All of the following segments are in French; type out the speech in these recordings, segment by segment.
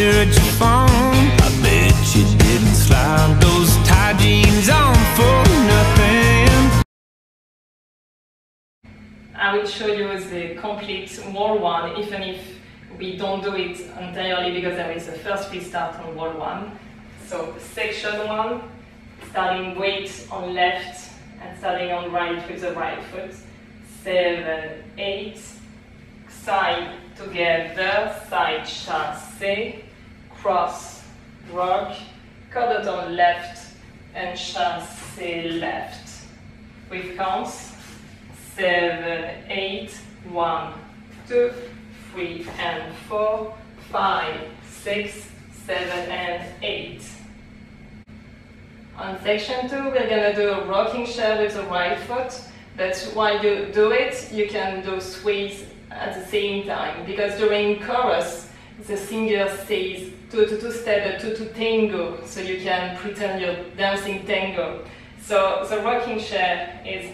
stare at your phone. I bet you didn't slide those tight jeans on for nothing. I will show you the complete wall one, even if we don't do it entirely because there is a first restart on wall one. So section one, starting weight on left and starting on right with the right foot. 7, 8, side together, side chassé, cross, rock, cordon on left and chassé left. With counts 7, 8, 1, 2, 3 and 4, 5, 6, 7 and 8. On section 2 we're gonna do a rocking chair with the right foot, but while you do it you can do sways at the same time, because during chorus the singer says two step, two tango, so you can pretend you're dancing tango. So the rocking chair is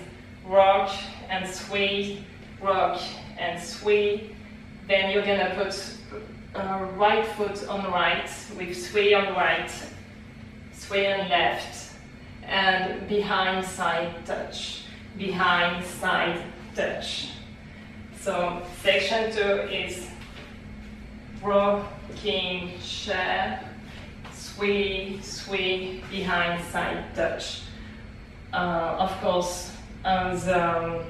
rock and sway, rock and sway. Then you're gonna put right foot on right with sway on right, sway on left, and behind side touch, behind side touch. So section 2 is rocking chair, sway, sway, behind side touch. Of course, the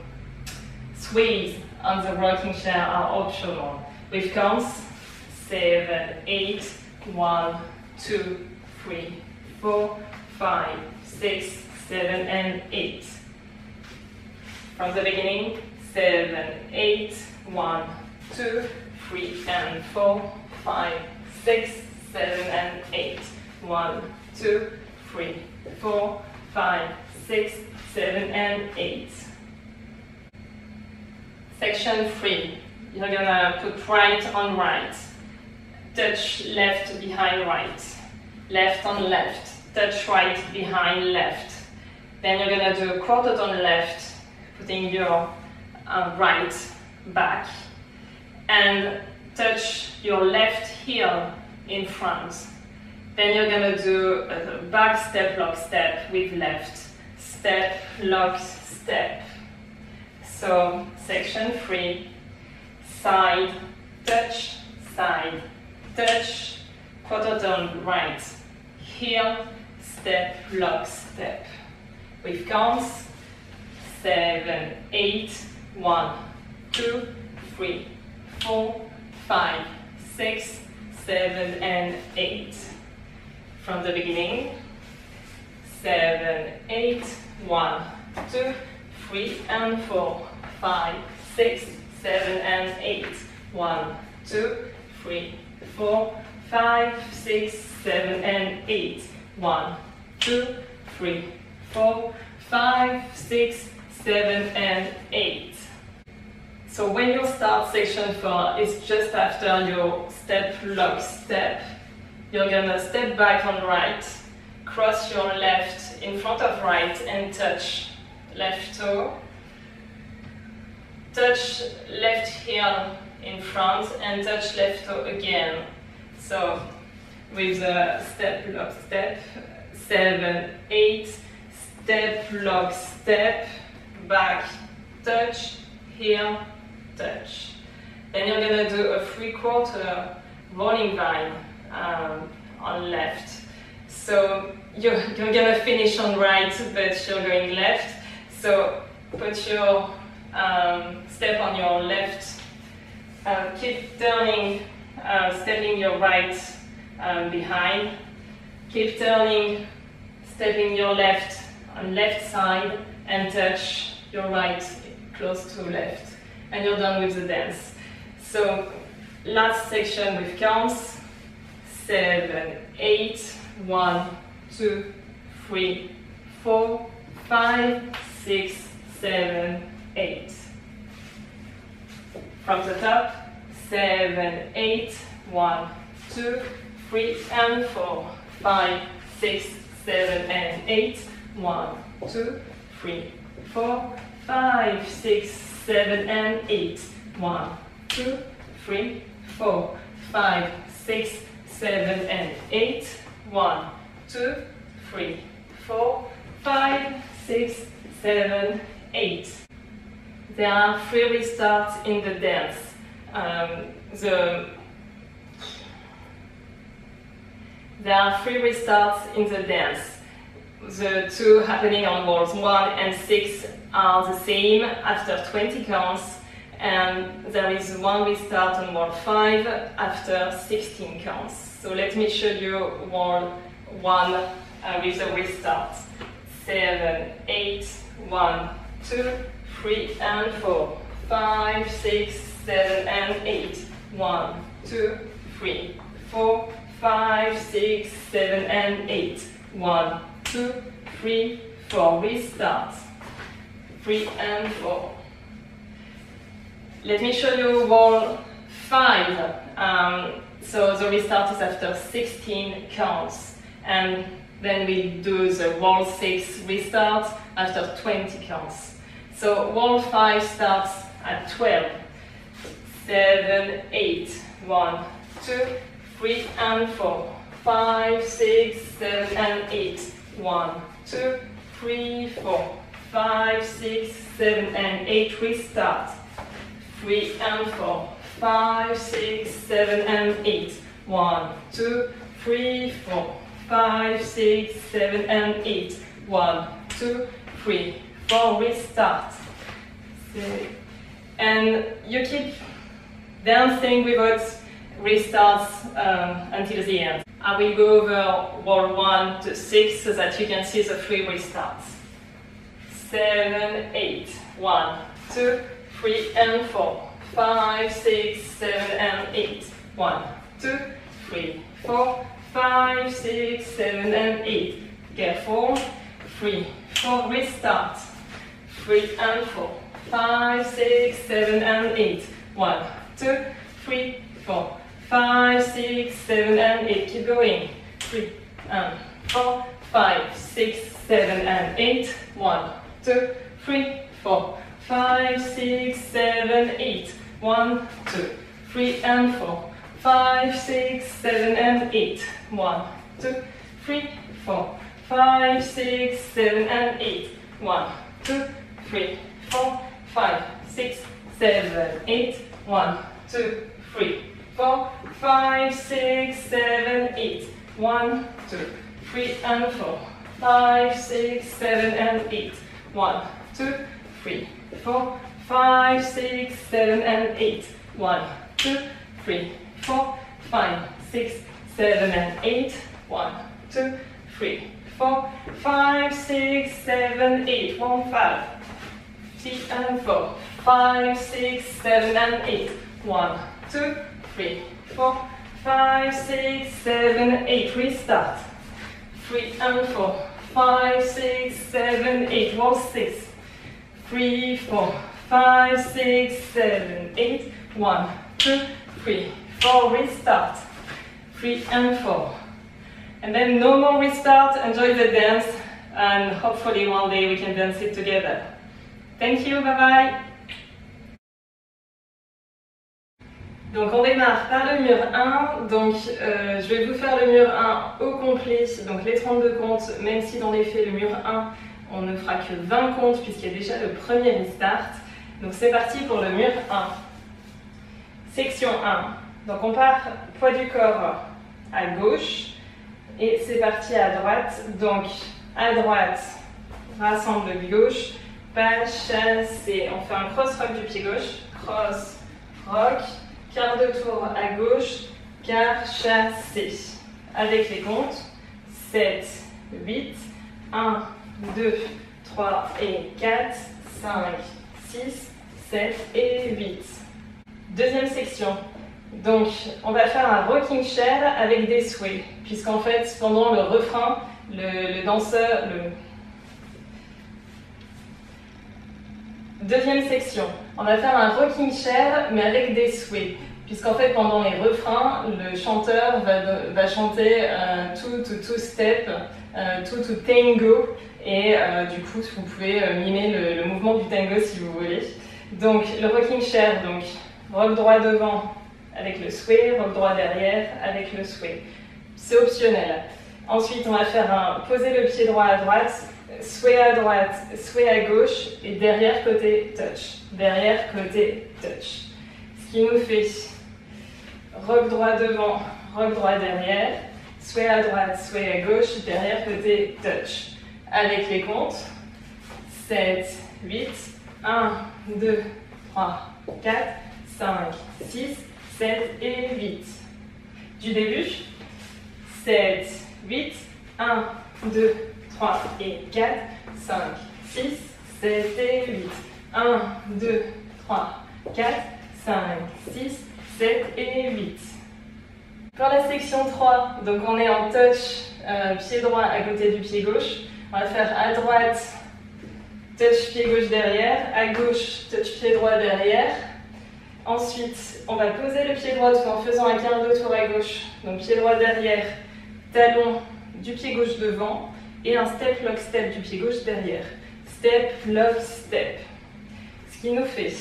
sways on the rocking chair are optional. With counts 7, 8, 1, 2, 3, 4, 5, 6, 7 and 8. From the beginning, 7, 8, 1, 2, 3 and 4, 5, 6, 7 and 8. 1, 2, 3, 4, 5, 6, 7 and 8. Section 3, you're gonna put right on right, touch left behind right, left on left, touch right behind left. Then you're gonna do a quartet on left, putting your right back, and touch your left heel in front. Then you're gonna do a back step, lock, step with left, step, lock, step. So section 3, side, touch, quarter on right, heel, step, lock, step. With counts 7, 8, 1, 2, 3, 4, 5, 6, 7 and 8. From the beginning, 7, 8, 1, 2, 3 and 4, 5, 6, 7 and 8. 1, 2, 3, 4, 5, 6, 7 and 8. 1, 2, 3, 4, 5, 6, 7 and 8. So when you start section 4, it's just after your step, lock, step. You're gonna step back on right, cross your left in front of right and touch left toe. Touch left heel in front and touch left toe again. So with the step, lock, step, 7, 8, step, lock, step, back, touch, heel, touch. Then you're gonna do a 3/4 rolling vine on left. So you're gonna finish on right, but you're going left. So put your step on your left, keep turning, stepping your right behind, keep turning, stepping your left on left side and touch your right close to left, and you're done with the dance. So last section with counts 7, 8, 1, 2, 3, 4, 5, 6, 7, 8. From the top, 7, 8, 1, 2, 3 and 4, 5, 6, 7 and 8. 1, 2, 3, 4, 5, 6, 7 and 8. 1, 2, 3, 4, 5, 6, 7 and 8. 1, 2, 3, 4, 5, 6, 7, 8. There are 3 restarts in the dance. There are 3 restarts in the dance. The 2 happening on walls 1 and 6 are the same after 20 counts, and there is 1 restart on wall 5 after 16 counts. So let me show you wall 1 with the restart. 7, 8, 1, 2, 3 and 4, 5, 6, 7 and 8. 1, 2, 3, 4, 5, 6, 7 and 8. 1, 2, 3, 4. Restart. 3 and 4. Let me show you wall 5. So the restart is after 16 counts, and then we do the wall 6 restart after 20 counts. So wall 5 starts at 12. 7, 8. 1, 2, 3 and 4. 5, 6, 7 and 8. 1, 2, 3, 4. 5, 6, 7 and 8. Restart. 3 and 4. 5, 6, 7 and 8. 1, 2, 3, 4. 5, 6, 7 and 8. 1, 2, 3, 4. Restart. And you keep dancing without restarts until the end. I will go over wall 1 to 6 so that you can see the 3 restarts. 7, 8. 1, 2, 3 and 4. 5, 6, 7 and 8. 1, 2, 3, 4. 5, 6, 7 and 8. Careful. 3, 4. Restart. 3 and 4. 5, 6, 7 and 8. 1, 2, 3, 4. 5, 6, 7 and 8. Keep going. 3 and 4. 5, 6, 7 and 8. 1, 2, 3, 4. 5, 6, 7, 8. 1, 2, 3 and 4. 5, 6, 7 and 8. 1, 2, 3, 4. 5, 6, 7 and 8. 1, 2, 3, 4. 5, 6, 7, 8. 1, 2, 3, 4. 5, 6, 7, 8. 1, 2, 3 and 4. 5, 6, 7 and 8. 1, 2, 3, 4. 5, 6, 7 and 8. 1, 2, 3, 4. 5, 6, 7 and 8. 1, 2, 3, 4. 5, 6, 7, 8. 1, 5. 3 and 4. 5, 6, 7 and 8. 1, 2, 3, 4. 5, 6, 7, 8. Restart. 3 and 4. 5, 6, 7, 8. Wall 6. 3, 4. 5, 6, 7, 8. 1, 2, 3, 4. Restart. 3 and 4. And then no more restart. Enjoy the dance, and hopefully one day we can dance it together. Thank you. Bye bye. Donc on démarre par le mur 1, donc je vais vous faire le mur 1 au complet, donc les 32 comptes, même si dans les faits le mur 1 on ne fera que 20 comptes puisqu'il y a déjà le premier restart. Donc c'est parti pour le mur 1. Section 1, donc on part poids du corps à gauche et c'est parti à droite, donc à droite, rassemble gauche, pas chassé, on fait un cross rock du pied gauche, cross rock. Quart de tour à gauche, quart chassé. Avec les comptes, 7, 8, 1, 2, 3 et 4, 5, 6, 7 et 8. Deuxième section. Donc, on va faire un rocking chair avec des sways, puisqu'en fait, pendant le refrain, le danseur... Deuxième section, on va faire un rocking chair mais avec des sways, puisqu'en fait pendant les refrains, le chanteur va chanter two step, two tango, et du coup vous pouvez mimer le mouvement du tango si vous voulez. Donc le rocking chair, donc rock droit devant, avec le sway, rock droit derrière avec le sway. C'est optionnel. Ensuite, on va faire poser le pied droit à droite, sway à droite, sway à gauche et derrière côté touch. Derrière côté touch. Ce qui nous fait rock droit devant, rock droit derrière, sway à droite, sway à gauche, derrière côté touch. Avec les comptes, 7, 8, 1, 2, 3, 4, 5, 6, 7 et 8. Du début, 7, 8, 1, 2, 3 et 4, 5, 6, 7 et 8. 1, 2, 3, 4, 5, 6, 7 et 8. Pour la section 3, donc on est en touch, pied droit à côté du pied gauche. On va faire à droite, touch pied gauche derrière, à gauche, touch pied droit derrière. Ensuite, on va poser le pied droit tout en faisant un quart de tour à gauche. Donc pied droit derrière, talon du pied gauche devant et un step, lock, step du pied gauche derrière. Step, lock, step. Ce qui nous fait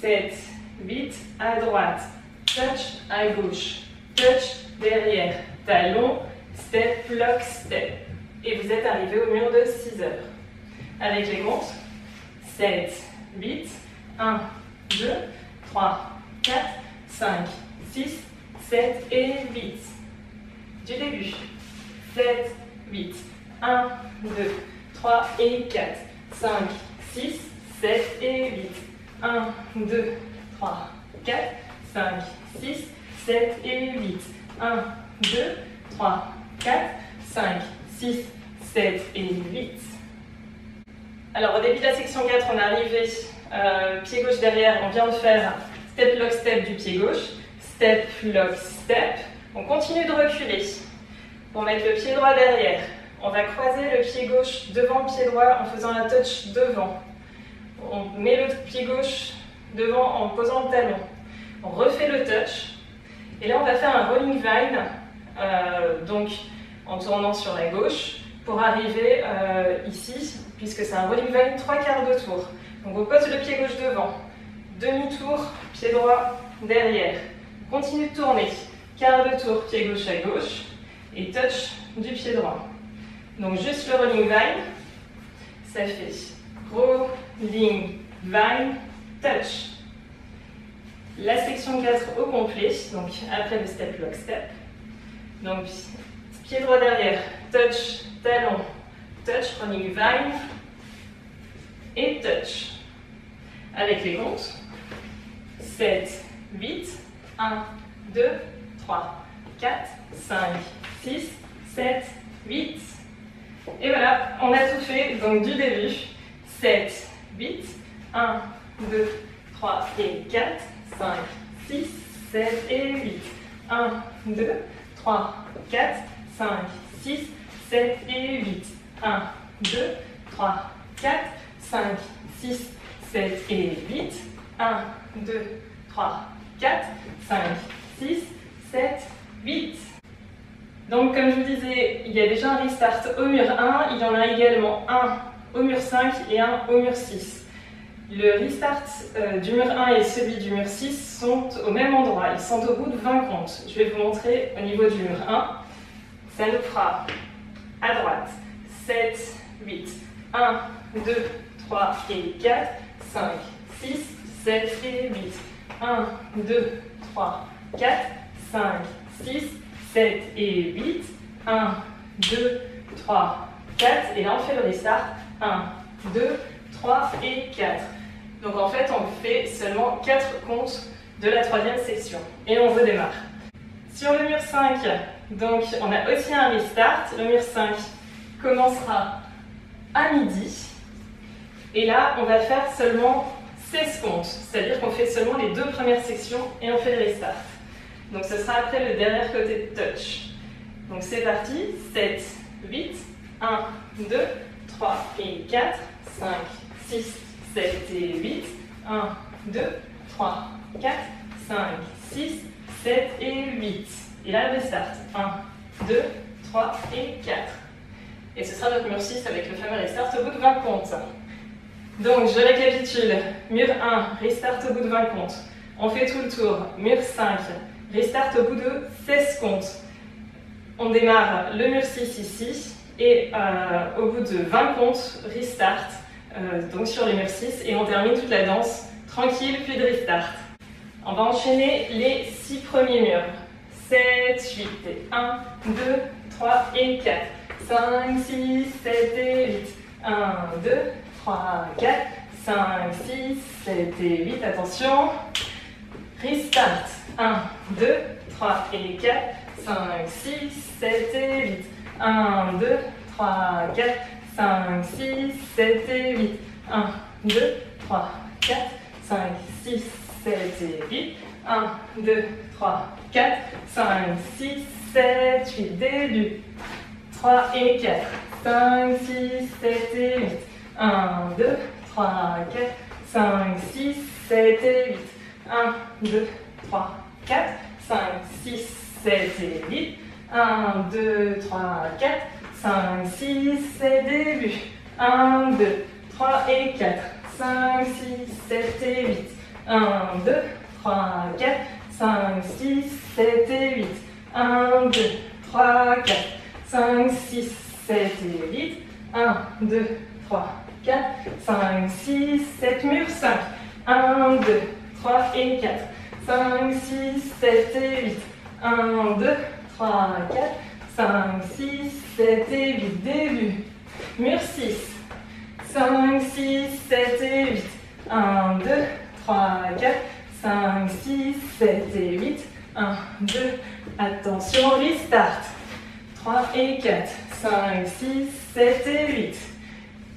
7, 8 à droite, touch à gauche, touch derrière, talon, step, lock, step. Et vous êtes arrivé au mur de 6 heures. Avec les comptes, 7, 8, 1, 2, 3, 4, 5, 6, 7 et 8. Du début, 7, 8, 1, 2, 3 et 4, 5, 6, 7 et 8. 1, 2, 3, 4, 5, 6, 7 et 8. 1, 2, 3, 4, 5, 6, 7 et 8. Alors au début de la section 4, on est arrivé pied gauche derrière, on vient de faire step, lock, step du pied gauche, step, lock, step. On continue de reculer pour mettre le pied droit derrière. On va croiser le pied gauche devant le pied droit en faisant un touch devant. On met le pied gauche devant en posant le talon. On refait le touch. Et là, on va faire un rolling vine, donc en tournant sur la gauche, pour arriver ici, puisque c'est un rolling vine 3 quarts de tour. Donc on pose le pied gauche devant, demi-tour, pied droit derrière. Continue de tourner, quart de tour, pied gauche à gauche, et touch du pied droit. Donc juste le rolling vine, ça fait rolling vine, touch. La section 4 au complet, donc après le step, lock, step. Donc pied droit derrière, touch, talon, touch, rolling vine et touch. Avec les comptes, 7, 8, 1, 2, 3, 4, 5, 6, 7, 8. Et voilà, on a tout fait, donc du début, 7, 8, 1, 2, 3 et 4, 5, 6, 7 et 8. 1, 2, 3, 4, 5, 6, 7 et 8. 1, 2, 3, 4, 5, 6, 7 et 8. 1, 2, 3, 4, 5, 6, 7, 8. Donc comme je vous disais, il y a déjà un restart au mur 1, il y en a également un au mur 5 et un au mur 6. Le restart du mur 1 et celui du mur 6 sont au même endroit, ils sont au bout de 20 comptes. Je vais vous montrer au niveau du mur 1. Ça nous fera à droite 7, 8, 1, 2, 3 et 4, 5, 6, 7 et 8. 1, 2, 3, 4, 5, 6, 7 et 8. 1, 2, 3, 4. Et là on fait le restart. 1, 2, 3 et 4. Donc en fait on fait seulement 4 comptes de la troisième section. Et on redémarre. Sur le mur 5, donc on a aussi un restart. Le mur 5 commencera à midi. Et là on va faire seulement 16 comptes. C'est-à-dire qu'on fait seulement les 2 premières sections et on fait le restart. Donc ce sera après le derrière côté de touch. Donc c'est parti. 7, 8, 1, 2, 3 et 4, 5, 6, 7 et 8. 1, 2, 3, 4, 5, 6, 7 et 8. Et là, le restart. 1, 2, 3 et 4. Et ce sera notre mur 6 avec le fameux restart au bout de 20 comptes. Donc, je récapitule. Mur 1, restart au bout de 20 comptes. On fait tout le tour. Mur 5. Restart au bout de 16 comptes. On démarre le mur 6 ici et au bout de 20 comptes, restart donc sur le mur 6 et on termine toute la danse tranquille puis de restart. On va enchaîner les 6 premiers murs. 7, 8 et 1, 2, 3 et 4. 5, 6, 7 et 8. 1, 2, 3, 4. 5, 6, 7 et 8. Attention. Restart. 1, 2, 3 et 4. 5, 6, 7 et 8. 1, 2, 3, 4. 5, 6, 7 et 8. 1, 2, 3, 4. 5, 6, 7 et 8. 1, 2, 3, 4. 5, 6, 7, 8. Début. 3 et 4. 5, 6, 7 et 8. 1, 2, 3, 4. 5, 6, 7 et 8. 1, 2, 3, 4. 5, 6, 7 et 8. 1, 2, 3, 4. 5, 6, 7, début. 1, 2, 3 et 4. 5, 6, 7 et 8. 1, 2, 3, 4. 5, 6, 7 et 8. 1, 2, 3, 4. 5, 6, 7 et 8. 1, 2, 3, 4. 5, 6, 7, mur 5. 1, 2, 3 et 4. 5, 6, 7 et 8. 1, 2, 3, 4. 5, 6, 7 et 8. Début. Mur 6. 5, 6, 7 et 8. 1, 2, 3, 4. 5, 6, 7 et 8. 1, 2. Attention, restart. 3 et 4. 5, 6, 7 et 8.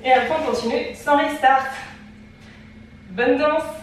Et après on continue sans restart. Bonne danse!